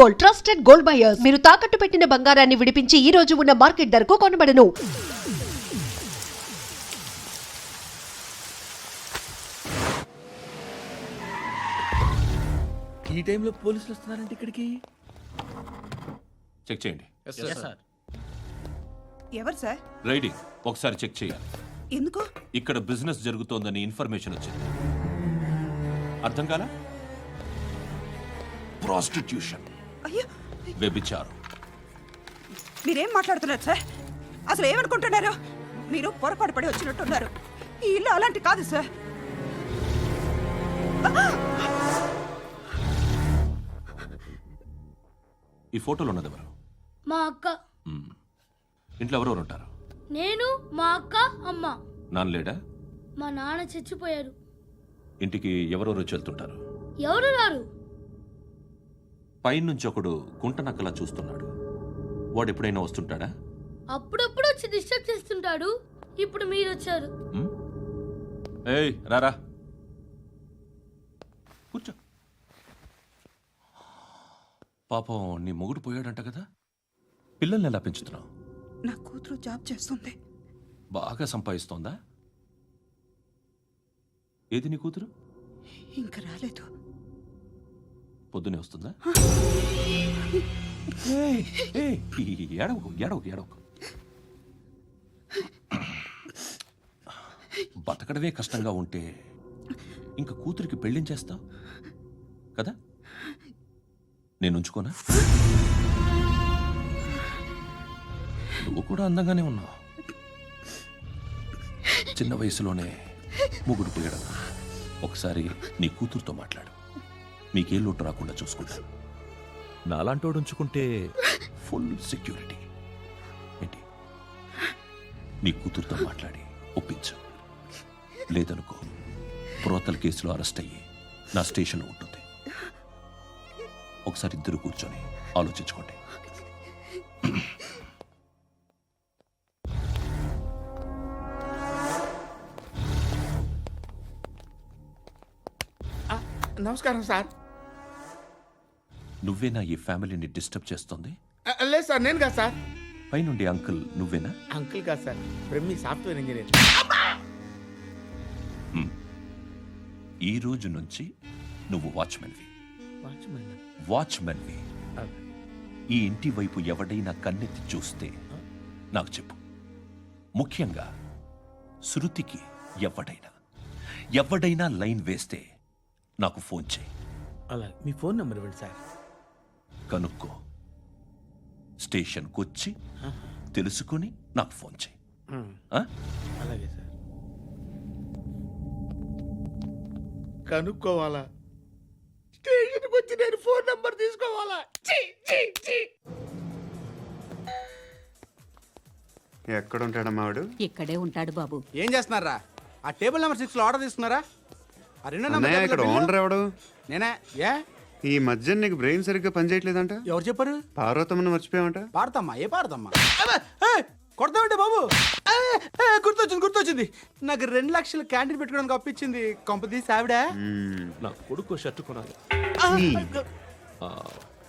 Gold trusted gold buyers మీరు తాకట్టు పెట్టిన బంగారాన్ని విడిపించి ఈ రోజు ఉన్న మార్కెట్ ధరకు కొనబడను. ఈ టైంలో పోలీసులు వస్తున్నారంటే ఇక్కడికి చెక్ చేయండి. ఎవరు సార్? రైడింగ్ ఒకసారి చెక్ చేయాలి. ఎందుకు? ఇక్కడ బిజినెస్ జరుగుతోందని ఇన్ఫర్మేషన్ వచ్చింది. అర్థం కాలా? ప్రాస్టిట్యూషన్, అయ్యో, వ్యభిచారం. మీరేం మాట్లాడుతున్నారు సార్? అసలు ఏమనుకుంటున్నారు? మీరు పొరపాటు పడి వచ్చినట్టున్నారు. ఈ ఇల్లు అలాంటి కాదు సార్. ఈ ఫోటోలో ఉన్నది ఎవరు? మా అక్క. ఇంట్లో ఎవరెవరు ఉంటారు? నేను, మా అక్క, అమ్మ. నాన్న లేడా? మా నాన్న చచ్చిపోయారు. ఇంటికి ఎవరెవరు వచ్చి వెళ్తుంటారు? ఎవరు రారు. పైనుంచి ఒకడు గుంట నక్కలా చూస్తున్నాడు. వాడు ఎప్పుడైనా వస్తుంటాడా? అప్పుడప్పుడు వచ్చి డిస్టర్బ్ చేస్తుంటాడు. ఇప్పుడు మీరు వచ్చారు. ఏయ్ రారా, కూర్చో. పాపం నీ మొగుడు పోయాడంట కదా, పిల్లల్ని ఎలా పెంచుతున్నావు? నా కూతురు జాబ్ చేస్తుంది. బాగా సంపాదిస్తోందా? ఏది నీ కూతురు? ఇంకా రాలేదు. పొద్దునే వస్తుందా? ఏడవకు ఏడవకు ఏడవకు. బతకడమే కష్టంగా ఉంటే ఇంకా కూతురికి పెళ్ళించేస్తావు కదా? నేను ఉంచుకోనా? నువ్వు కూడా అందంగానే ఉన్నావు. చిన్న వయసులోనే ముగుడు పోయడం. ఒకసారి నీ కూతురుతో మాట్లాడు. మీకే లోటు రాకుండా చూసుకుంటాను. నాలాంటోడు ఉంచుకుంటే ఫుల్ సెక్యూరిటీ. ఏంటి? నీ కూతురుతో మాట్లాడి ఒప్పించు. లేదనుకో ప్రోతల కేసులో అరెస్ట్ అయ్యి నా స్టేషన్లో ఉంటుంది. ఒకసారి ఇద్దరు కూర్చొని ఆలోచించుకోండి. నమస్కారం సార్. నువ్వేనా ఈ ఫ్యామిలీని డిస్టర్బ్ చేస్తుంది? లేదు సార్, నేను కాదు సార్. పైనుండి అంకుల్ నువ్వేనా? అంకుల్ కాదు సార్, బ్రహ్మి సాఫ్ట్వేర్ ఇంజనీర్. ఈ రోజు నుంచి నువ్వు వాచ్మెన్వి. వాచ్మెన్? వాచ్మెన్వి. ఈ ఇంటి వైపు ఎవడైనా కన్నెత్తి చూస్తే నాకు చెప్పు. ముఖ్యంగా శృతికి ఎవడైనా లైన్ వేస్తే నాకు ఫోన్ చేయి. అలా మీ ఫోన్ నెంబర్ ఇవ్వండి సార్. కనుక్కో, స్టేషన్కి వచ్చి తెలుసుకుని నాకు ఫోన్ చేయి. అలాగే సార్. కనుక్కోవాలా? స్టేషన్కి వచ్చి నేను ఫోన్ నెంబర్ తీసుకోవాలా? ఎక్కడ ఉంటాడమ్మా వాడు? ఇక్కడే ఉంటాడు బాబు. ఏం చేస్తున్నారా? ఆ టేబుల్ నెంబర్ 6 లో ఆర్డర్ తీసుకున్నారా? ఆ రెండో నెంబర్ ఇక్కడ ఓనర్ ఎవడు? నేనే. ఏ ఈ మధ్య నీకు బ్రెయిన్ సరిగ్గా పనిచేయట్లేదంట. ఎవరు చెప్పారు? పార్వతమ్మను మర్చిపోయామంట. పాడతామ్మా? ఏ పాడతామ్మా? కొడతామంటే బాబు. గుర్తొచ్చింది. నాకు 2 లక్షలు క్యాంటీన్ పెట్టుకోవడానికి అప్పించింది. కొంపదీసి ఆవిడ. నా కొడుకు షర్ట్ కొనాలి.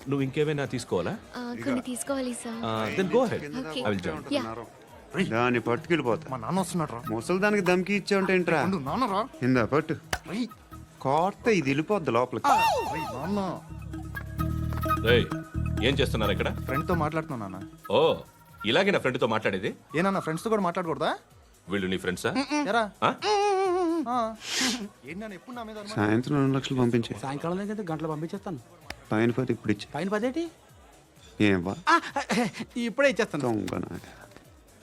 నువ్వు ఇంకేమైనా తీసుకోవాలా? కొన్ని తీసుకోవాలి sir. Then go ahead. I will join. దాన్ని పట్టుకెళ్ళిపోతా. మా నాన్న వస్తున్నాడు. ముసలి దానికి దమ్కి ఇచ్చావుంటేంట్రా? నాన్నరా ఇందా పట్టు. కోర్త ఇది వెళ్ళిపోద్ది లోపలికి. రేయ్, ఏం చేస్తున్నారు ఇక్కడ? ఫ్రెండ్ తో మాట్లాడుతున్నా నాన్న. ఓ, ఇలాగే నా ఫ్రెండ్తో మాట్లాడేది? ఏనా ఫ్రెండ్స్ తో కూడా మాట్లాడకూడదా? వీళ్ళు నీ ఫ్రెండ్సా? ఎరా ఆ? ఏంటి నాన్న ఎప్పుడు నా మీద? సాయంత్రం 2 లక్షలు పంపించే. సాయంకాలం దగ్గర గంటలు పంపించేస్తాను. పైన 10 ఇప్పుడు ఇచ్చే. పైన 10 ఏం వా ఇప్పుడే ఇచ్చేస్తాను. దొంగనా.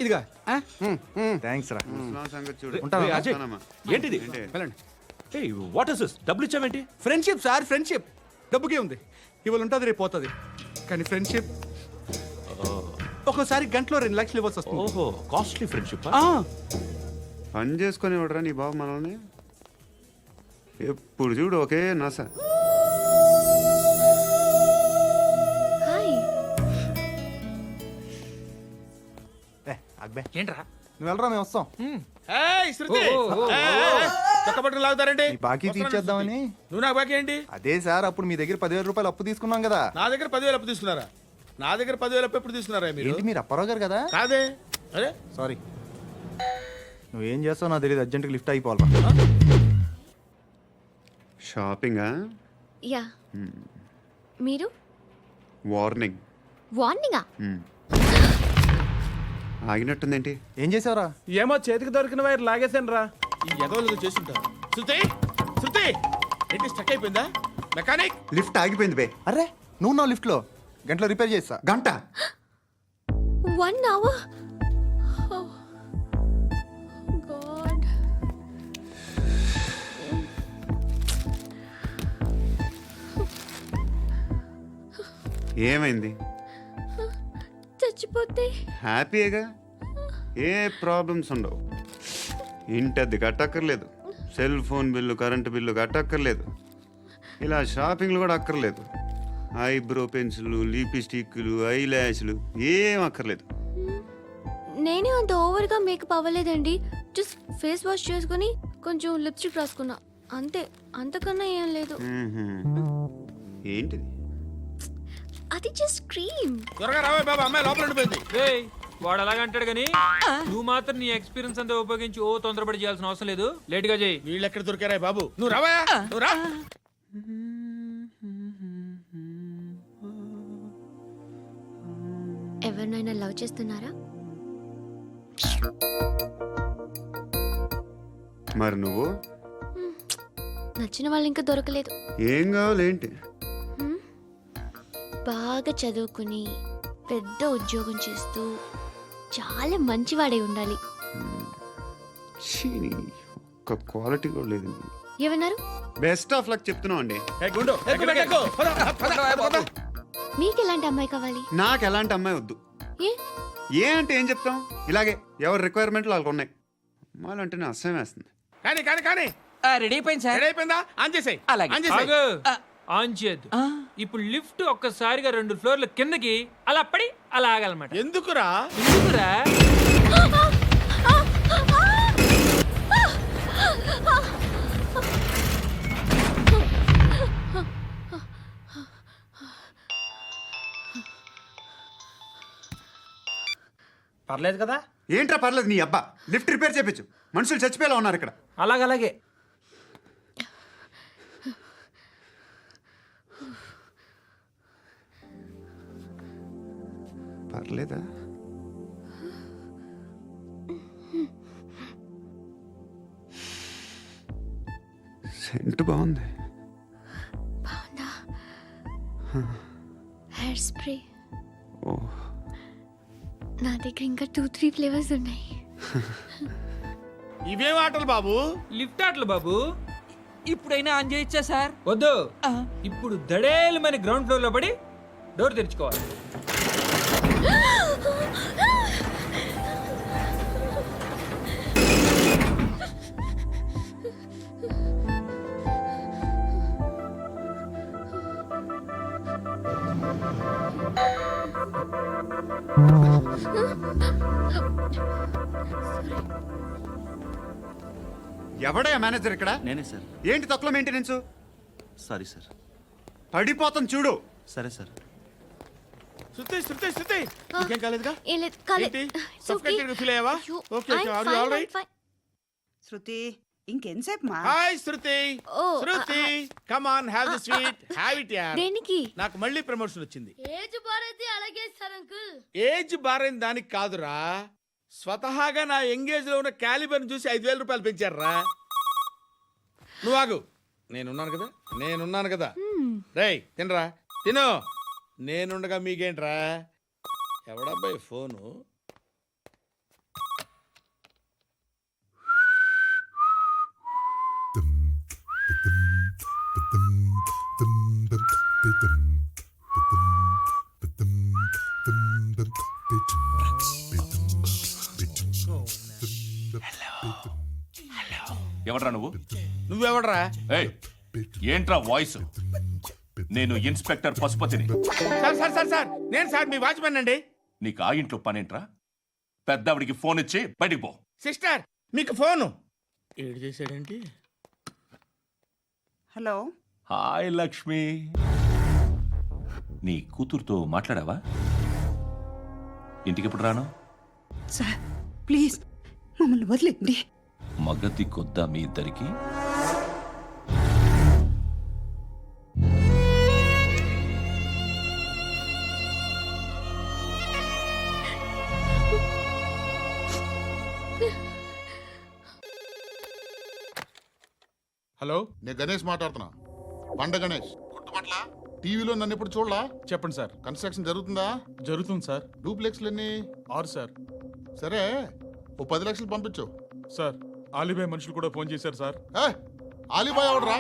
ఇదిగా. థ్యాంక్స్ రా. ముసలాం సంగతి చూడు. రేయ్, అజయ్, ఏంటిది? ఏంటి? ఏయ్, వాట్ ఇస్ దిస్? డబ్బులు ఇచ్చావేంటి? Friendship sir, friendship. డబ్బుకే ఉంది. ఇవాళ ఉంటుంది, రేపు పోతుంది. కానీ ఫ్రెండ్షిప్ ఒక్కోసారి గంటలో 2 లక్షలు ఇవ్వాల్సి వస్తుంది. ఓహో, కాస్ట్లీ ఫ్రెండ్షిప్. పని చేసుకొని ఇవ్వడరా నీ బాబు మనల్ని? ఎప్పుడు చూడు ఒకే నాస. హాయ్. అక్బే ఏంట్రా? నువ్వు వెళ్ళరా, మేము వస్తాం. పట్టుకుని లాగుతారండి ఈ బాకీ తీర్చేద్దామని. నువ్వు నాకు బాకీ ఏంటి? అదే సార్, అప్పుడు మీ దగ్గర 10,000 రూపాయలు అప్పు తీసుకున్నాం కదా. నా దగ్గర 10,000 అప్పు తీసుకున్నారా? నా దగ్గర 10,000 అప్పు ఎప్పుడు తీసుకున్నారా మీరు? ఏంటి మీరు అప్పారావు గారు కదా? కాదే. అరే సారీ. నువ్వేం చేస్తావు నాకు తెలియదు, అర్జెంట్గా లిఫ్ట్ అయిపోవాలి. షాపింగా? యా మీరు వార్నింగ్. వార్నింగా? ఆగినట్టుందేంటి? ఏం చేసావురా? ఏమో చేతికి దొరికిన వైర్ లాగేసాను రా. ఈ ఎగవలు చేస్తుంటారు. శృతి శృతి ఏంటి స్టక్ అయిపోయిందా? మెకానిక్ లిఫ్ట్ ఆగిపోయింది బే. అరే నువ్వు నా లిఫ్ట్లో గంటలో రిపేర్ చేస్తా. గంట? 1 hour? Oh. God. ఏమైంది? చచ్చిపోతే హ్యాపీగా, ఏ ప్రాబ్లమ్స్ ఉండవు. ఇంటి అద్దె కట్టక్కర్లేదు, cell phone bill, current bill కట్టక్కర్లేదు, ఇలా షాపింగ్లు కూడా అక్కర్లేదు. ఐబ్రో పెన్సిల్లు, లిప్స్టిక్లు, ఐ ల్యాష్లు ఏం అక్కర్లేదు. నేనే అంత ఓవర్గా మేకప్ అవ్వలేదండి. జస్ట్ ఫేస్ వాష్ చేసుకుని కొంచెం లిప్స్టిక్ రాసుకున్నా అంతే, అంతకన్నా ఏం లేదు. ఏంటిది? అది జస్ట్ క్రీమ్. త్వరగా రావే బాబా, అమ్మాయి లోపల ఉండిపోయింది. వాడు అలాగంటాడు కానీ నువ్వు మాత్రం నీ ఎక్స్పీరియన్స్ అంతా ఉపయోగించి తొందరపడి చేయాల్సిన అవసరం లేదు. లేట్ గా చేయి. వీళ్ళు ఎక్కడ దొరికారా బాబు? నువ్వు రావా, నువ్వు రా. ఎవరినైనా లవ్ చేస్తున్నారా? మరి నువ్వు? నచ్చిన వాళ్ళు ఇంకా దొరకలేదు. ఏం కావాలి ఏంటి? బాగా చదువుకుని పెద్ద ఉద్యోగం చేస్తూ చాలా మంచివాడై ఉండాలి. ఛీ, ఒక్క క్వాలిటీ కూడా లేదు. ఏమన్నారు? బెస్ట్ ఆఫ్ లక్ చెప్తున్నావు అండి. ఏ గుండు, ఎక్కు, ఎక్కు. పద, పద. మీకు ఎలాంటి అమ్మాయి కావాలి? నాకు ఎలాంటి అమ్మాయి వద్దు. ఏ ఏ అంటే ఏం చెప్తాం, ఇలాగే ఎవరి రిక్వైర్మెంట్లు వాళ్ళకు ఉన్నాయి. అమ్మాయిలు అంటేనే అసహ్యం వేస్తుంది. కానీ కానీ కానీ రెడీ అయిపోయింది సార్. రెడీ అయిపోయిందా? ఆన్ చేసేయ్. ఆన్ చేసేయ్. ఆన్ చేయద్దు. ఇప్పుడు లిఫ్ట్ ఒక్కసారిగా 2 ఫ్లోర్ల కిందకి అలా పడి అలా ఆగాలన్నమాట. ఎందుకురా? ఎందుకురా? పర్లేదు కదా? ఏంట్రా పర్లేదు నీ అబ్బా. లిఫ్ట్ రిపేర్ చేయించు, మనుషులు చచ్చిపోయేలా ఉన్నారు ఇక్కడ. అలాగే పర్లేదా? సెంట్ బాగుంది. బాగుందా? హెయిర్ స్ప్రే ఓ, నా దగ్గర ఇంకా 2-3 ఫ్లేవర్స్ ఉన్నాయి. ఇవేం ఆటలు బాబు? లిఫ్ట్ ఆటలు బాబు. ఇప్పుడైనా ఆన్ చేయొచ్చా సార్? వద్దు. ఇప్పుడు దడేలు మన గ్రౌండ్ ఫ్లోర్ లో పడి డోర్ తెరుచుకోవాలి. ఎవడయ్యా మేనేజర్ ఇక్కడ? నేనే సార్. ఏంటి తక్కువ మెయింటెనెన్స్? Sorry sir. పడిపోతాం చూడు. సరే సార్. శృతి శృతి శృతి ఇంకేం కాలేదుగా? ఏం లేదు, కాలేదు. ఏంటి? It's okay. Suffocated గా feel అయ్యావా? అయ్యో, Okay, okay. I'm Are you fine, all I'm right? fine. శృతి ఇంకెంతసేపు మా? Hi Shruti. Oh, Shruti come on, have the sweet, have it యార్. దేనికి? నాకు మళ్ళీ ప్రమోషన్ వచ్చింది. ఏజ్ బారైతే అలాగే సార్ అంకుల్. ఏజ్ బారైన దానికి కాదురా, స్వతహాగా నా ఎంగేజ్ లో ఉన్న క్యాలిబర్ చూసి 5,000 రూపాయలు పెంచారా. నువ్వు ఆగు, నేనున్నాను కదా. రేయ్ తినరా, తిను. నేనుండగా మీకేంట్రా? ఎవడబ్బాయి ఫోను? ఎవడ్రా నువ్వు? నువ్వెవడరా? ఏయ్, ఏంట్రా వాయిస్? నేను ఇన్స్పెక్టర్ పశుపతిని. సార్ సార్ సార్ సార్ నేను సార్ మీ వాచ్మెన్ అండి. నీకు ఆ ఇంట్లో పనేంట్రా? పెద్దవిడికి ఫోన్ ఇచ్చి బయటికి పో. సిస్టర్ మీకు ఫోను. ఏడు చేశాడేంటి? Hello hi Lakshmi. నీ కూతురుతో మాట్లాడావా? ఇంటికి ఎప్పుడు రాను? సార్ ప్లీజ్ మమ్మల్ని వదిలేండి. మగతి కొద్దా మీ ఇద్దరికి? హలో, నేను గణేష్ మాట్లాడుతున్నా. బండ గణేష్ గుర్తుపట్ల టీవీలో నన్ను ఎప్పుడు చూడలా? చెప్పండి సార్. కన్స్ట్రక్షన్ జరుగుతుందా? జరుగుతుంది సార్. డూప్లెక్స్లు ఎన్ని? 6 సార్. సరే, ఓ 10 లక్షలు పంపించు. సార్, ఆలిబాయ్ మనుషులు కూడా ఫోన్ చేశారు సార్. ఏ ఆలిబాయ్ ఎవడరా?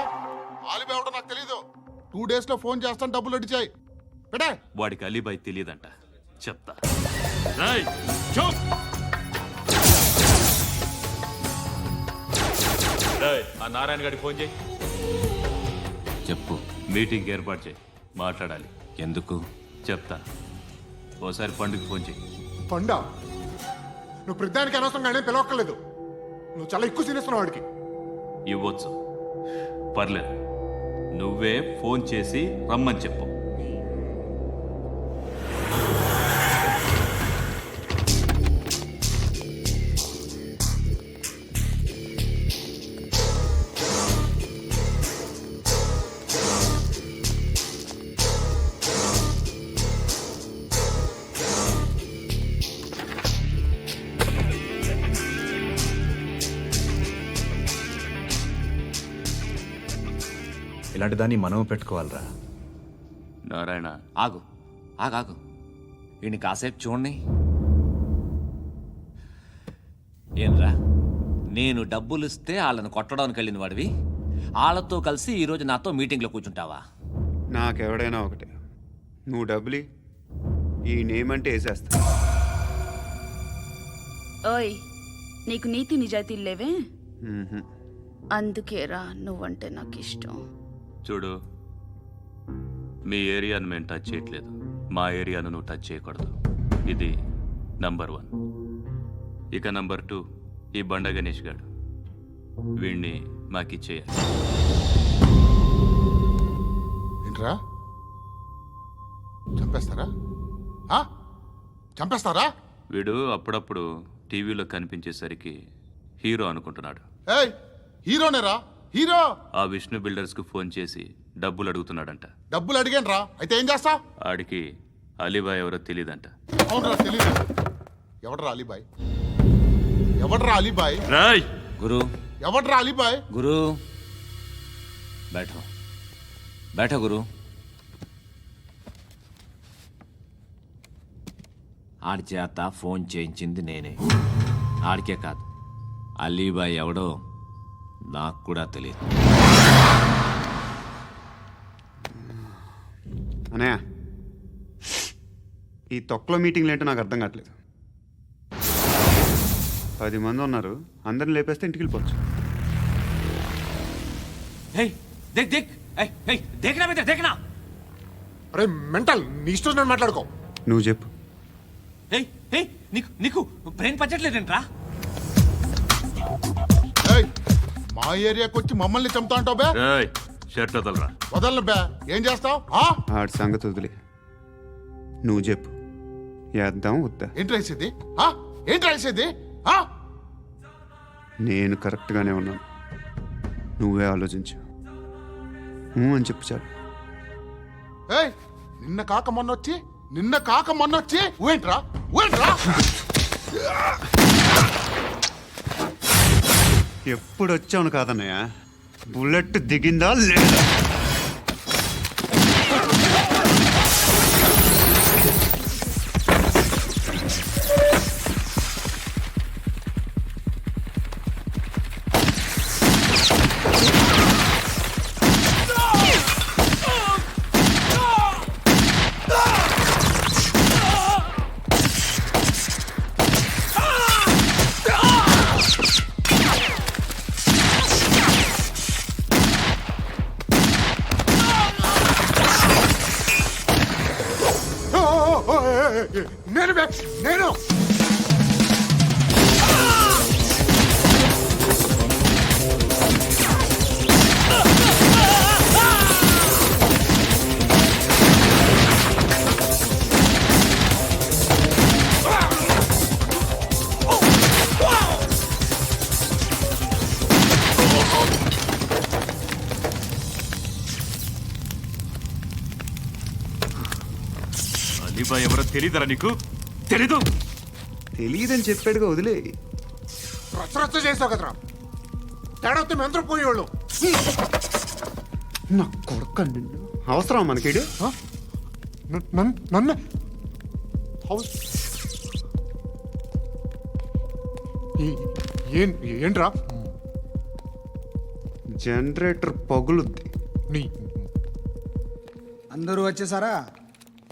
ఆలిబాయ్ ఎవడో నాకు తెలీదు. 2 days లో ఫోన్ చేస్తాను, డబ్బులు అడిచాయి పెడే. వాడికి అలీబాయ్ తెలియదంట, చెప్తా. ఆ నారాయణ గారికి ఫోన్ చేయి. చెప్పు. మీటింగ్ ఏర్పాటు చేయి, మాట్లాడాలి. ఎందుకు? చెప్తా. ఓసారి పండుగ ఫోన్ చేయి. పండ నువ్వు ప్రతిదానికి అనవసరంగానే పిలవక్కర్లేదు. నువ్వు చాలా ఎక్కువ సీనిస్తున్నావు వాడికి. ఇవ్వచ్చు, పర్లేదు. నువ్వే ఫోన్ చేసి రమ్మని చెప్పు. ఇలాంటి దాన్ని మనం పెట్టుకోవాలరా. నారాయణ, ఆగు ఆగాగు, వీడిని కాసేపు చూడండి. ఏంరా, నేను డబ్బులు ఇస్తే వాళ్ళని కొట్టడానికి వెళ్ళిన వాడివి, వాళ్ళతో కలిసి ఈరోజు నాతో మీటింగ్లో కూర్చుంటావా? నాకెవడైనా ఒకటే. నువ్వు డబ్బులి, ఈ నేమ్ అంటే వేసేస్తా. ఓయ్, నీకు నీతి నిజాయితీలు లేవే, మ్మ్హ. అందుకేరా నువ్వంటే నాకు ఇష్టం. చూడు, మీ ఏరియాను మేము టచ్ చేయట్లేదు, మా ఏరియాను నువ్వు టచ్ చేయకూడదు. ఇది నంబర్ 1. ఇక నంబర్ 2, ఈ బండ గణేష్ గాడు, వీణ్ణి మాకిచ్చేయాలి. ఏంట్రా, చంపేస్తారా? ఆ? చంపేస్తారా? వీడు అప్పుడప్పుడు టీవీలో కనిపించేసరికి హీరో అనుకుంటున్నాడు. ఏయ్, హీరోనేరా, హీరో. ఆ విష్ణు బిల్డర్స్కు ఫోన్ చేసి డబ్బులు అడుగుతున్నాడంట. డబ్బులు అడిగాను రా, అయితే ఏం చేస్తా? ఆడికి అలీబాయ్ ఎవరో తెలీదంట. అవునరా, తెలీదు. ఎవడరా అలీబాయ్? ఎవడరా అలీబాయ్? రాయ్ గురు, ఎవడరా అలీబాయ్? గురు బైఠో బైఠో గురు. ఆడి చేత ఫోన్ చేయించింది నేనే. ఆడికే కాదు, అలీబాయ్ ఎవడో నాకు కూడా తెలియదు. అనయ్య, ఈ తొక్కలో మీటింగ్లు ఏంటో నాకు అర్థం కావట్లేదు. 10 మంది ఉన్నారు, అందరిని లేపేస్తే ఇంటికి వెళ్ళిపోవచ్చు. దేక్ దేక్, దేకనా మీద దేకనా. అరే మెంటల్, నీ ఇష్టం నేను మాట్లాడుకో. నువ్వు చెప్పు. నీకు నీకు బ్రెయిన్ పచ్చట్లేదంట్రా. ఏయ్, మా ఏరియాకి వచ్చి మమ్మల్ని చంపుతా అంటావు బే? రాయ్, షర్ట్ వదలరా. వదలను బే. ఏం చేస్తావు? ఆడి సంగతి వదిలే, నువ్వు చెప్పు. వేద్దాం వద్దా? ఏంటి రాసేది? ఏంటి రాసేది? నేను కరెక్ట్గానే ఉన్నాను, నువ్వే ఆలోచించు. అని చెప్పు చాలు. ఏయ్, నిన్న కాక మొన్నొచ్చి ఊయంట్రా. ఎప్పుడు వచ్చావును కాదన్నయ్య, బుల్లెట్ దిగిందా లేదా? నేను అలీబాయ్ ఎవరో తెలీదరా నీకు? తెలీదు. తెలియదని చెప్పాడుగా, వదిలే. రచ్చ చేసావు కదరా, తేడా వస్తే మెంతరం పోయేవాళ్ళు. నా కొడుకు అవసరం మనకిడు. నన్ను ఏంట్రా? జనరేటర్ పగులుద్ది. నీ అందరూ వచ్చేసారా?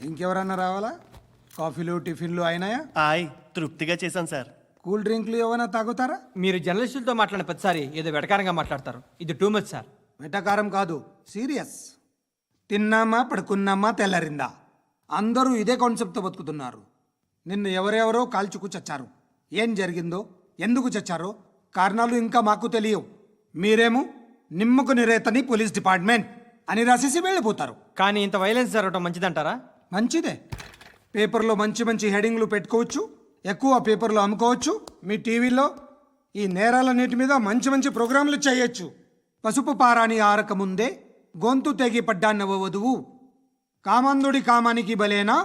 ఇంకెవరన్నా రావాలా? కాఫీలు టిఫిన్లు అయినాయా? తృప్తిగా చేశాను సార్. కూల్ డ్రింక్లు ఏమైనా తాగుతారా? మీరు జర్నలిస్టులతో మాట్లాడిన ప్రతిసారి ఏదో వెటకారంగా మాట్లాడతారు. ఇది టూ మచ్ సార్. వెటకారం కాదు, సీరియస్. తిన్నామా పడుకున్నామా తెల్లరిందా, అందరూ ఇదే కాన్సెప్ట్తో బతుకుతున్నారు. నిన్ను ఎవరెవరో కాల్చుకు చచ్చారు. ఏం జరిగిందో, ఎందుకు చచ్చారో కారణాలు ఇంకా మాకు తెలియవు. మీరేమో నిమ్మకు నిరేతని పోలీస్ డిపార్ట్మెంట్ అని రాసేసి వెళ్ళిపోతారు. కానీ ఇంత వైలెన్స్ జరగడం మంచిదంటారా? మంచిదే. పేపర్లో మంచి మంచి హెడింగ్లు పెట్టుకోవచ్చు, ఎక్కువ పేపర్లు అమ్ముకోవచ్చు. మీ టీవీలో ఈ నేరాలన్నిటి మీద మంచి మంచి ప్రోగ్రాంలు చేయొచ్చు. పసుపు పారాని ఆరక ముందే గొంతు తెగి పడ్డాన్నవ వధువు, కామందుడి కామానికి బలేనా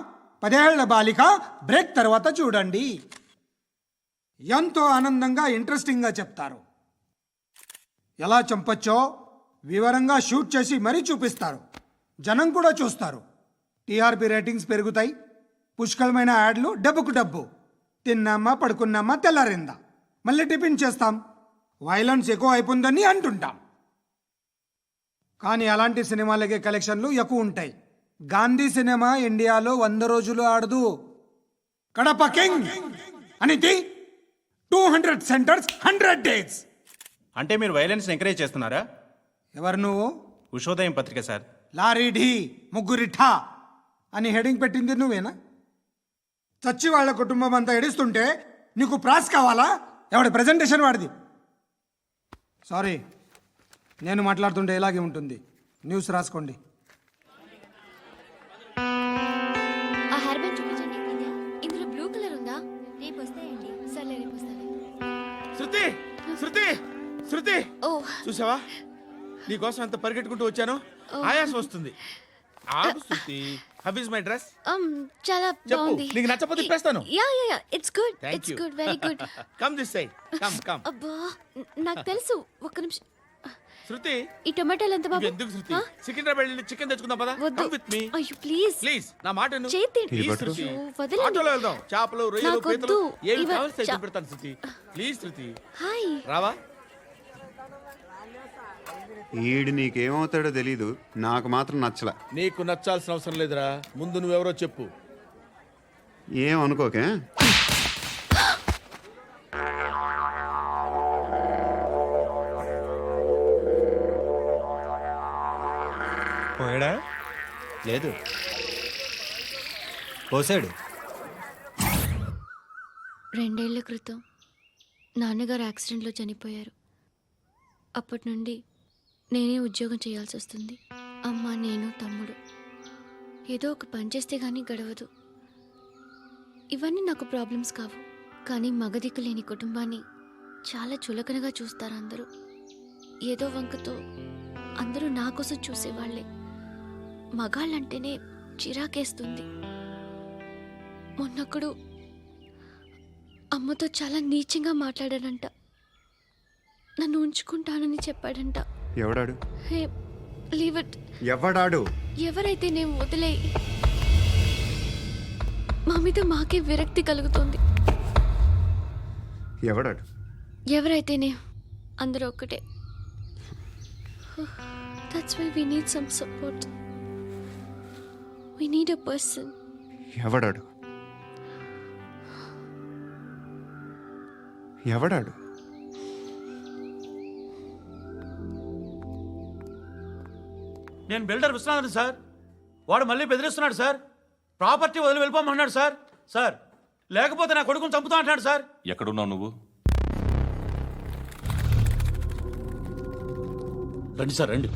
10 ఏళ్ల బాలిక బ్రేక్ తర్వాత చూడండి. ఎంతో ఆనందంగా ఇంట్రెస్టింగ్గా చెప్తారు. ఎలా చంపచ్చో వివరంగా షూట్ చేసి మరీ చూపిస్తారు. జనం కూడా చూస్తారు. టీఆర్పీ రేటింగ్స్ పెరుగుతాయి. పుష్కలమైన యాడ్లు, డబ్బుకు డబ్బు. తిన్నామా పడుకున్నామా తెల్లారిందా, మళ్ళీ టిఫిన్ చేస్తాం. వైలెన్స్ ఎక్కువ అయిపోయిందని అంటుంటాం. కానీ అలాంటి సినిమాలకే కలెక్షన్లు ఎక్కువ ఉంటాయి. గాంధీ సినిమా ఇండియాలో 100 రోజులు ఆడదు. కడప కింగ్ అనితి 200 సెంటర్స్ 100 డేస్. అంటే మీరు వైలెన్స్ ఎంకరేజ్ చేస్తున్నారా? ఎవరు నువ్వు? ఉషోదయం పత్రిక సార్. లారీ ఢీ ముగ్గురిఠా అని హెడింగ్ పెట్టింది నువ్వేనా? చచ్చి వాళ్ళ కుటుంబం అంతా ఎడుస్తుంటే నీకు ప్రాస్ కావాలా? ఎవడి ప్రజెంటేషన్ వాడిది. సారీ, నేను మాట్లాడుతుంటే ఇలాగే ఉంటుంది. న్యూస్ రాసుకోండి. ఆ హెయిర్ బ్యాండ్ చూపించండి. ఇందులో బ్లూ కలర్ ఉందా? రేపు వస్తాయండి. సర్లే, రేపు వస్తాను. శృతి శృతి శృతి, ఓ చూసావా నీకోసం ఎంత పరిగెట్టుకుంటూ వచ్చాను. ఆయాసం వస్తుంది. ఆగు Shruti. How is my dress? చాలా చెప్పు. బాగుంది. నీకు నచ్చకపోతే తిప్పేస్తాను. Yeah it's good. Thank it's you. Good, very good. Come this side. Come. అబ్బా, నాకు తెలుసు. ఒక్క నిమిషం. శృతి, ఈ టొమాటోలు ఎంత బాబు? ఎందుకు శృతి? సికింద్రాబాద్ వెళ్ళి చికెన్ తెచ్చుకుందాం పదా. వద్దు. కమ్ విత్ మీ అయ్యో ప్లీజ్ ప్లీజ్. నా మాట విను. చేతి ప్లీజ్ శృతి. వదలండి. ఆటోలో వెళ్దాం. చేపలు, రొయ్యలు, నాకు పీతలు వద్దు. ఏమి ఇవ- కావాలి తెచ్చి పెడతాను శృతి. Please Shruti. హాయ్. రావా? ఈడు నీకేమవుతాడో తెలీదు, నాకు మాత్రం నచ్చలా. నీకు నచ్చాల్సిన అవసరం లేదురా. ముందు నువ్వెవరో చెప్పు. ఏమనుకోకే. పోయాడా? లేదు, పోసాడు. 2 ఏళ్ల క్రితం నాన్నగారు యాక్సిడెంట్లో చనిపోయారు. అప్పటి నుండి నేనే ఉద్యోగం చేయాల్సి వస్తుంది. అమ్మ, నేను, తమ్ముడు. ఏదో ఒక పని చేస్తే కానీ గడవదు. ఇవన్నీ నాకు ప్రాబ్లమ్స్ కావు. కానీ మగదిక్కు లేని కుటుంబాన్ని చాలా చులకనగా చూస్తారు అందరూ. ఏదో వంకతో అందరూ నా కోసం చూసేవాళ్లే. మగాళ్ళంటేనే చిరాకేస్తుంది. మొన్నొక్కడు అమ్మతో చాలా నీచంగా మాట్లాడాడంట. నన్ను ఉంచుకుంటానని చెప్పాడంట. ఎవడాడు? హే, లీవ్ ఇట్. ఎవడాడు? ఎవరైతే నేను వదిలే. మా మీద మాకే విరక్తి కలుగుతుంది. ఎవడాడు? ఎవరైతేనే అందరూ ఒక్కటే. That's why we need some support. We need a person. ఎవడాడు? ఎవడాడు? నేను బిల్డర్ విశ్వనాథన్ సార్. వాడు మళ్ళీ బెదిరిస్తున్నాడు సార్. ప్రాపర్టీ వదిలి వెళ్ళిపోమన్నాడు సార్. సార్, లేకపోతే నా కొడుకుని చంపుతా అంటున్నాడు సార్. ఎక్కడున్నావు నువ్వు? రండి సార్, రండి.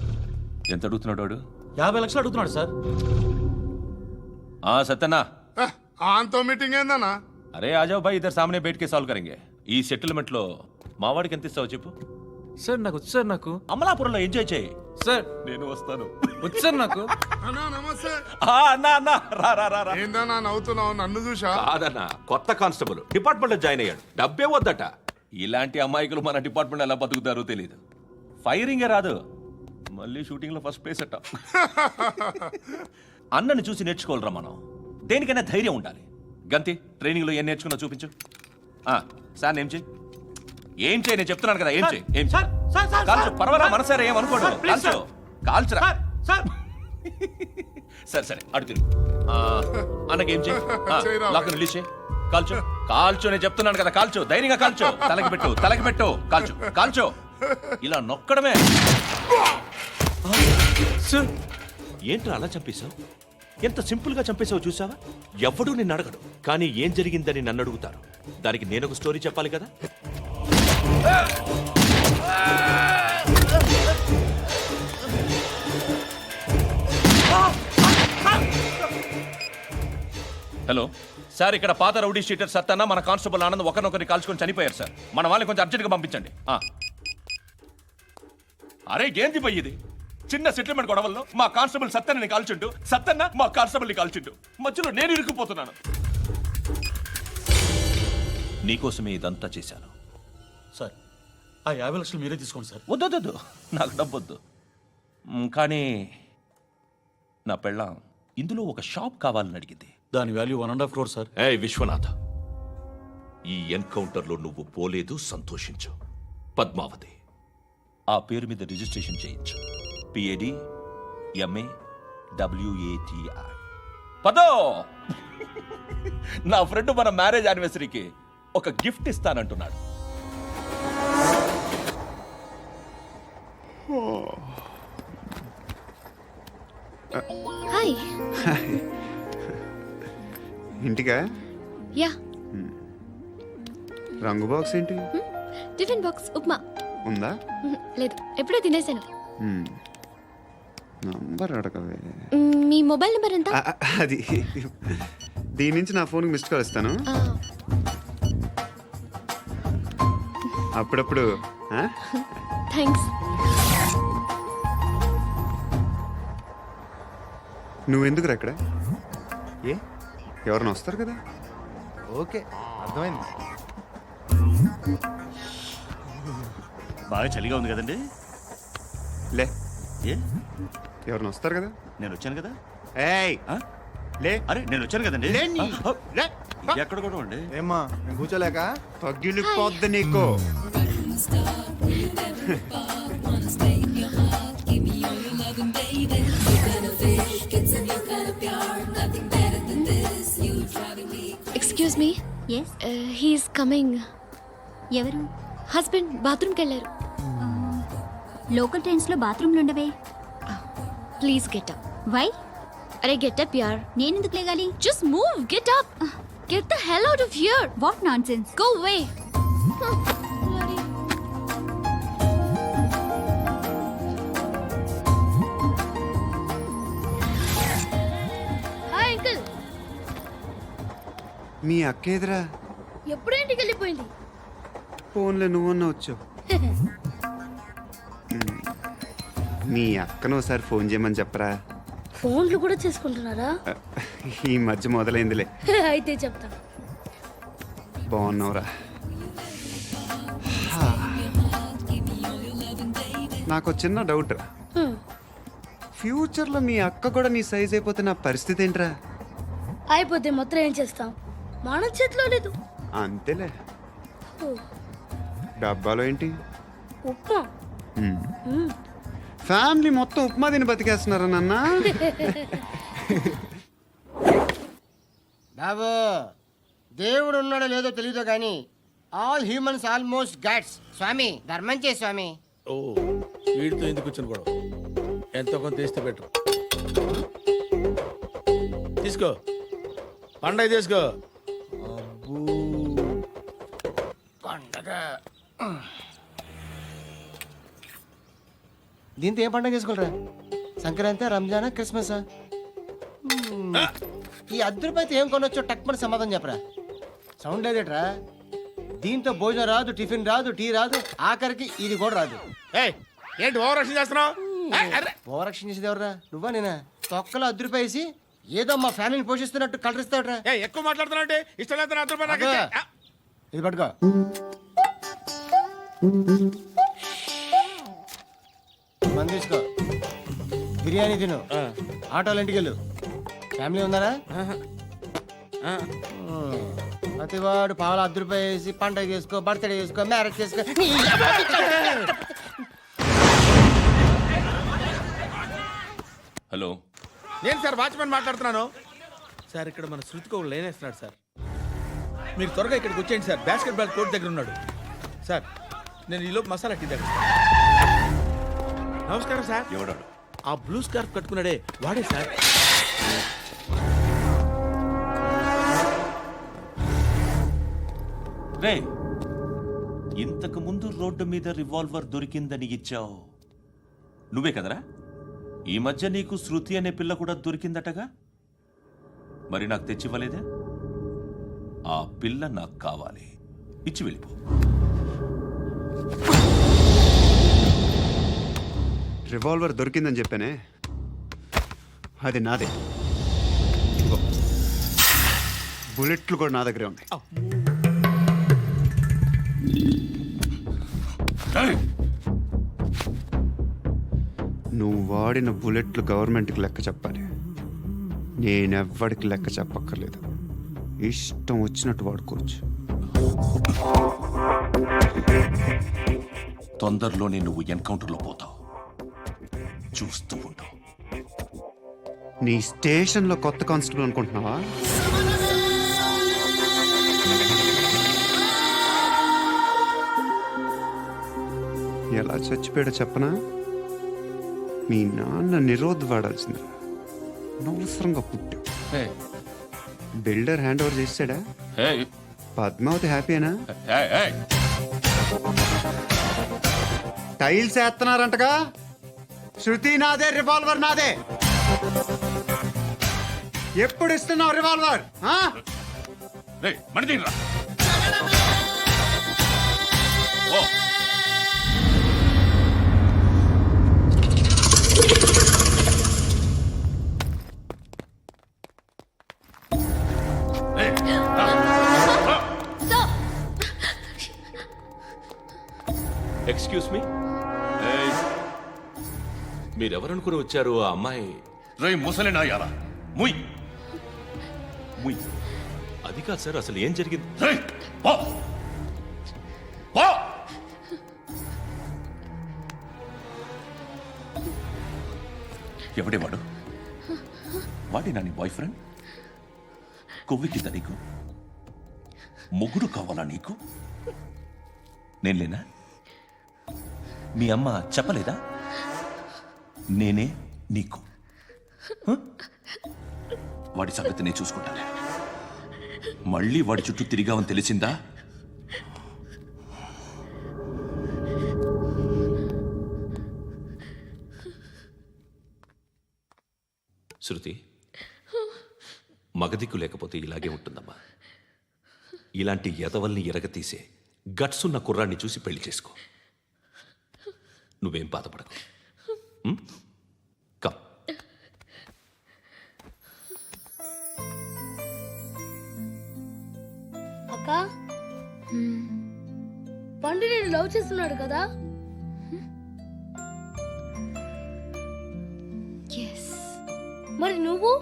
ఎంత అడుగుతున్నాడు వాడు? 50 లక్షలు అడుగుతున్నాడు సార్. సత్యనా, ఆంతో మీటింగ్ ఏందన్నా? అరే ఆజావ్ భాయ్, ఇద్దరు సామనే బయట కే సాల్వ్ కరెంగే. ఈ సెటిల్మెంట్ లో మావాడికి ఎంత ఇస్తావు చెప్పు. సార్ నాకు వచ్చు సార్. నాకు అమలాపురంలో ఎంజాయ్ చేయి. సార్ నేను వస్తాను. వచ్చు సార్ నాకు. అన్నా నమస్తే. అన్నా అన్నా రా రా రా రా. ఏందన్నా నవ్వుతున్నావు? నన్ను చూసా? కాదన్నా, కొత్త కానిస్టేబుల్ డిపార్ట్మెంట్ లో జాయిన్ అయ్యాడు. డబ్బే వద్దట. ఇలాంటి అమాయకులు మన డిపార్ట్మెంట్ ఎలా బతుకుతారో తెలియదు. ఫైరింగే రాదు, మళ్ళీ షూటింగ్ లో ఫస్ట్ ప్లేస్ అట్ట. అన్నని చూసి నేర్చుకోవాలరా మనం. దేనికైనా ధైర్యం ఉండాలి. గంతి, ట్రైనింగ్ లో ఏం నేర్చుకున్నా చూపించు. సార్ ఏం చేయి, ఏం చేయి, నేను చెప్తున్నాను కదా, ఏం చేయి, ఏం చేయి. కాల్చు, పర్వాలా, మనసారా ఏమనుకోడు. కాల్చు, కాల్చురా. సరే సరే, అడు తిరుగు. అన్నకేం చేయి, లాక్ రిలీజ్ చేయి. కాల్చు, కాల్చు, నేను చెప్తున్నాను కదా, కాల్చు, ధైర్యంగా కాల్చు. తలకి పెట్టు, తలకి పెట్టు, కాల్చు, కాల్చు. ఇలా నొక్కడమే. ఏంట్రా అలా చంపేశావు? ఎంత సింపుల్ గా చంపేశావు చూసావా? ఎవడూ నిన్ను అడగడు, కానీ ఏం జరిగిందని నన్ను అడుగుతారు. దానికి నేను ఒక స్టోరీ చెప్పాలి కదా. హలో సార్, ఇక్కడ పాత రౌడీ షీటర్ సత్తన్న మన కానిస్టేబుల్ ఆనంద్ ఒకరినొకరిని కాల్చుకొని చనిపోయారు సార్. మన వాళ్ళని కొంచెం అర్జెంట్గా పంపించండి. అరే ఏంది పోయి ఇది? చిన్న సెటిల్మెంట్ గొడవల్లో మా కానిస్టేబుల్ సత్తన్నని కాల్చుంటూ, సత్తన్న మా కానిస్టేబుల్ని కాల్చుంటూ, మధ్యలో నేను ఇరుక్కుపోతున్నాను. నీకోసమే ఇదంతా చేశాను సార్. ఆ 50 లక్షలు మీరే తీసుకోండి సార్. వద్దొద్దు, నాకు డబ్బొద్దు. కానీ నా పెళ్ళాం ఇందులో ఒక షాప్ కావాలని అడిగింది. దాని వాల్యూ 1.5 crore సార్. ఏ విశ్వనాథ, ఈ ఎన్కౌంటర్లో నువ్వు పోలేదు, సంతోషించు. పద్మావతి ఆ పేరు మీద రిజిస్ట్రేషన్ చేయించు. PAD MA WATI. పదో, నా ఫ్రెండ్ మన మ్యారేజ్ యానివర్సరీకి ఒక గిఫ్ట్ ఇస్తానంటున్నాడు. హాయ్. ఇంటికా? యా. రంగు బాక్స్ ఏంటి? Tiffin box upma. ఉందా? లేదు, ఎప్పుడో తినేసాను. నంబర్ అడగవే. మీ మొబైల్ నెంబర్ ఎంత? అది దీని నుంచి నా ఫోన్కి మిస్డ్ కాల్ ఇస్తాను. అప్పుడప్పుడు. థ్యాంక్స్. నువ్వెందుకు ఇక్కడ? ఏ, ఎవరైనా వస్తారు కదా. ఓకే, అర్థమైంది. బాగా చలిగా ఉంది కదండి. లే, ఏ, ఎవరైనా వస్తారు కదా. నేను వచ్చాను కదా. ఏయ్ లే. అరే నేను వచ్చాను కదండి. లే. ఎక్కడ కూడా అండి. ఏమ్మా, నేను కూర్చోలేక? తగ్గిలిపోద్ది నీకు. Excuse me. He's coming. ఎవరు? హస్బెండ్ బాత్రూమ్కి వెళ్ళారు. లోకల్ ట్రైన్స్లో బాత్రూమ్లు ఉండవే. Please get up. వై? అరే గెట్ అప్ యార్. నేనెందుకు లేగాలి? Just move, get up. Get the hell out of here. What nonsense. Go away. Hi uncle. మీ అక్క ఎదురా? ఎప్పుడు ఇంటికి వెళ్ళిపోయింది? ఫోన్లో నువ్వన్నా వచ్చావు. మీ అక్కను ఒకసారి ఫోన్ చేయమని చెప్పరా. ఫోన్లు కూడా చేసుకుంటున్నారా? ఈ మధ్య మొదలైందిలే. అయితే చెప్తా. బాగున్నావురా? నాకు చిన్న డౌట్ రా. ఫ్యూచర్లో మీ అక్క కూడా నీ సైజ్ అయిపోతే నా పరిస్థితి ఏంట్రా? అయిపోతే మొత్తం ఏం చేస్తాం? మన చేతిలో లేదు. అంతేలే. డబ్బాలో ఏంటి? ఉప్మా. ఫ్యామిలీ మొత్తం ఉప్మా తిని బతికేస్తున్నారా నాన్న? బాబు, దేవుడు ఉన్నాడో లేదో తెలియదు కానీ ఆల్ హ్యూమన్స్ ఆల్మోస్ట్ గాడ్స్. స్వామి ధర్మం చే స్వామి. ఓ, వీడితో ఎందుకు వచ్చిన గొడవ? ఎంతో కొంత తీస్తే బెటర్. తీసుకో, పండగ తీసుకో. పండగ దీంతో ఏం పండగ చేసుకోరా? సంక్రాంతి, రంజానా, క్రిస్మసా? ఈ అద్దరిపైతే ఏం కొనొచ్చో టక్మని సమాధానం చెప్పరా. సౌండ్ లేదేట్రా? దీంతో భోజనం రాదు, టిఫిన్ రాదు, టీ రాదు, ఆఖరికి ఇది కూడా రాదు. ఏంటి ఓవర్ యాక్షన్ చేస్తున్నావు? ఓవరాక్షన్ చేసేది ఎవరా? నువ్వా నేనా? తొక్కలో అద్దరిపేసి ఏదో మా ఫ్యామిలీని పోషిస్తున్నట్టు కలరిస్తాడరా. ఎక్కువ మాట్లాడుతున్నావు ఇష్టం లేదు నా రూపాయలు నాకు ఇచ్చే. ఇది పట్టుకో. మంది తీసుకో, బిర్యానీ తిను, ఆటోలు ఇంటికి వెళ్ళు. ఫ్యామిలీ ఉన్నారా? ప్రతివాడు పావులు అద్దరిపేసి పండగ చేసుకో, బర్త్డే చేసుకో, మ్యారేజ్ చేసుకో. హలో, నేను సార్ వాచ్మెన్ మాట్లాడుతున్నాను సార్. ఇక్కడ మన శృతికో లేనేస్తున్నాడు సార్. మీరు త్వరగా ఇక్కడికి వచ్చేయండి సార్. బాస్కెట్ బాల్ కోర్ట్ దగ్గర ఉన్నాడు సార్. నేను ఈలోపు మసాలా టీ దగ్గర. నమస్కారం సార్. ఎవడాడు? ఆ బ్లూ స్కార్ఫ్ కట్టుకున్నాడే వాడే సార్. రే, ఇంతకు ముందు రోడ్డు మీద రివాల్వర్ దొరికిందని ఇచ్చావు నువ్వే కదరా? ఈ మధ్య నీకు శృతి అనే పిల్ల కూడా దొరికిందటగా? మరి నాకు తెచ్చివ్వలేదే? ఆ పిల్ల నాకు కావాలి, ఇచ్చి వెళ్ళిపో. రివాల్వర్ దొరికిందని చెప్పానే, అది నాదే. ఇదిగో, బుల్లెట్లు కూడా నా దగ్గరే ఉన్నాయి. నువ్వు వాడిన బుల్లెట్లు గవర్నమెంట్కి లెక్క చెప్పాలి. నేనెవ్వడికి లెక్క చెప్పక్కర్లేదు. ఇష్టం వచ్చినట్టు వాడుకోవచ్చు. తొందరలోనే నువ్వు ఎన్కౌంటర్లో పోతావు, చూస్తూ ఉంటావు. నీ స్టేషన్లో కొత్త కానిస్టేబుల్ అనుకుంటున్నావా? ఎలా చచ్చిపోయాడో చెప్పనా? మీ నాన్న నిరోధ్ వాడాల్సింది. అనవసరంగా పుట్టావు. బిల్డర్ హ్యాండ్ ఓవర్ చేసాడా? పద్మావతి హ్యాపీనా? టైల్స్ వేస్తున్నారంటగా. శృతి నాదే, రివాల్వర్ నాదే. ఎప్పుడు ఇస్తున్నావు రివాల్వర్? ఎక్స్క్యూజ్ మీ, మీరెవరనుకుని వచ్చారు? ఆ అమ్మాయి రేయ్ ముసలినా యారా, ముయ్ ముయ్. అది కాదు సార్, అసలు ఏం జరిగింది? రేయ్, పో, పో. ఎవడేవాడు? వాడి నా నీ బాయ్ ఫ్రెండ్? కొవ్వికింద నీకు? ముగ్గురు కావాలా నీకు? నేను లేనా? మీ అమ్మ చెప్పలేదా? నేనే నీకు. వాడి సంగతి నేను చూసుకుంటాను. మళ్ళీ వాడి చుట్టూ తిరిగావని తెలిసిందా? శృతి, మగదిక్కు లేకపోతే ఇలాగే ఉంటుందమ్మా. ఇలాంటి ఎదవల్ని ఎరగతీసే గట్స్ ఉన్న కుర్రాన్ని చూసి పెళ్లి చేసుకో. నువ్వేం బాధపడకు. కమ్. అక్క, పండు నేను లవ్ చేస్తున్నాడు కదా? మరి నువ్వు?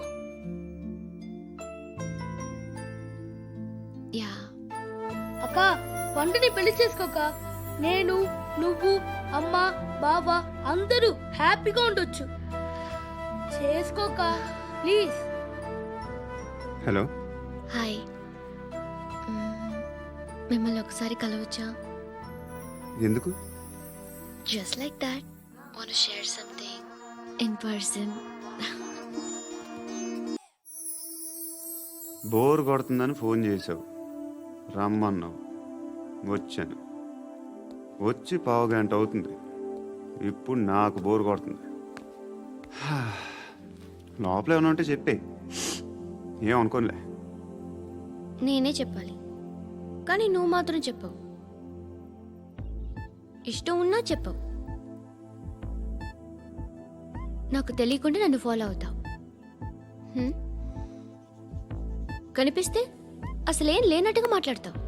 అక్క, పండుని పెళ్లి చేసుకోక నేను, నువ్వు, అమ్మ, బావ అందరూ హ్యాపీగా ఉండొచ్చు. చేసుకోక ప్లీజ్. Hello, hi. మిమ్మల్ని ఒకసారి కలవచ్చా? ఎందుకు? Just like that. Want to share something in person. Bore కొడుతుందని ఫోన్ చేసావు, రమ్మన్నావు, వచ్చాను. వచ్చి పావు గంట అవుతుంది. ఇప్పుడు నాకు బోర్ కొడుతుంది. లోపల ఏమైనా ఉంటే చెప్పే, ఏమనుకోనిలే. నేనే చెప్పాలి, కానీ నువ్వు మాత్రం చెప్పవు. ఇష్టం ఉన్నా చెప్పవు. నాకు తెలియకుండా నన్ను ఫాలో అవుతావు. హ్మ్? కనిపిస్తే అసలేం లేనట్టుగా మాట్లాడతావు.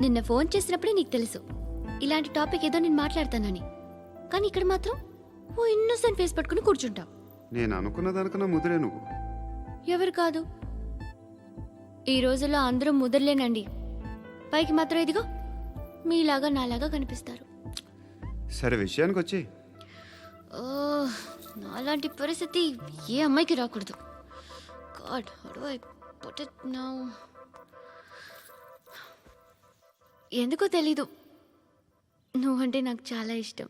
నిన్న ఫోన్ చేసినప్పుడే నీకు తెలుసు ఇలాంటి టాపిక్ ఏదో నేను మాట్లాడతానని. కానీ ఇక్కడ మాత్రం ఓ ఇన్నోసెంట్ ఫేస్ పట్టుకుని కూర్చుంటావు. నేను అనుకున్న దానికన్నా ముదిరే నువ్వు. ఎవరు కాదు, ఈ రోజుల్లో అందరూ ముదరలేనండి. పైకి మాత్రం ఇదిగో మీలాగా నాలాగా కనిపిస్తారు. సరే విషయానికి వచ్చి ఓ, నాలాంటి పరిస్థితి ఏ అమ్మాయికి రాకూడదు. God, how do I put it now? ఎందుకో తెలీదు, నువ్వంటే నాకు చాలా ఇష్టం.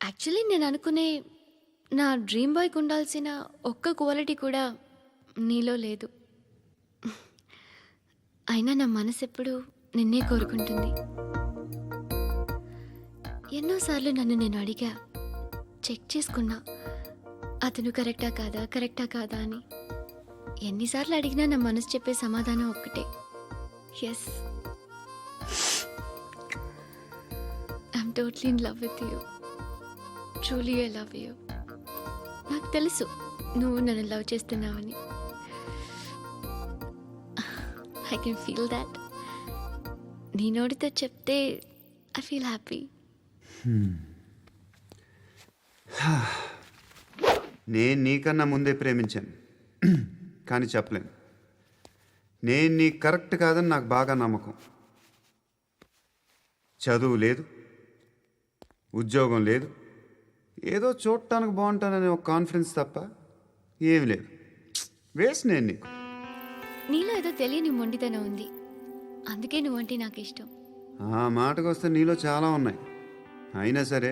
యాక్చువల్లీ నేను అనుకునే నా డ్రీమ్ బాయ్కి ఉండాల్సిన ఒక్క క్వాలిటీ కూడా నీలో లేదు. అయినా నా మనసు ఎప్పుడు నిన్నే కోరుకుంటుంది. ఎన్నోసార్లు నన్ను నేను అడిగా, చెక్ చేసుకున్నా అతను కరెక్టా కాదా అని. ఎన్నిసార్లు అడిగినా నా మనసు చెప్పే సమాధానం ఒక్కటే, yes, I'm totally in love with you. Truly I love you. నాకు తెలుసు నువ్వు నన్ను లవ్ చేస్తున్నావని. I can feel that. నీ నోటితో చెప్తే ఐ ఫీల్ హ్యాపీ. నేను నీకన్నా ముందే ప్రేమించాను, కానీ చెప్పలేను. నేను నీకు కరెక్ట్ కాదని నాకు బాగా నమ్మకం. చదువు లేదు, ఉద్యోగం లేదు, ఏదో చూడటానికి బాగుంటాననే ఒక కాన్ఫిడెన్స్ తప్ప ఏమి లేదు. వేస్ట్ నేను నీకు. నీలో ఏదో తెలియని మొండితనం ఉంది, అందుకే నువ్వంటే నాకు ఇష్టం. ఆ మాటకు వస్తే నీలో చాలా ఉన్నాయి. అయినా సరే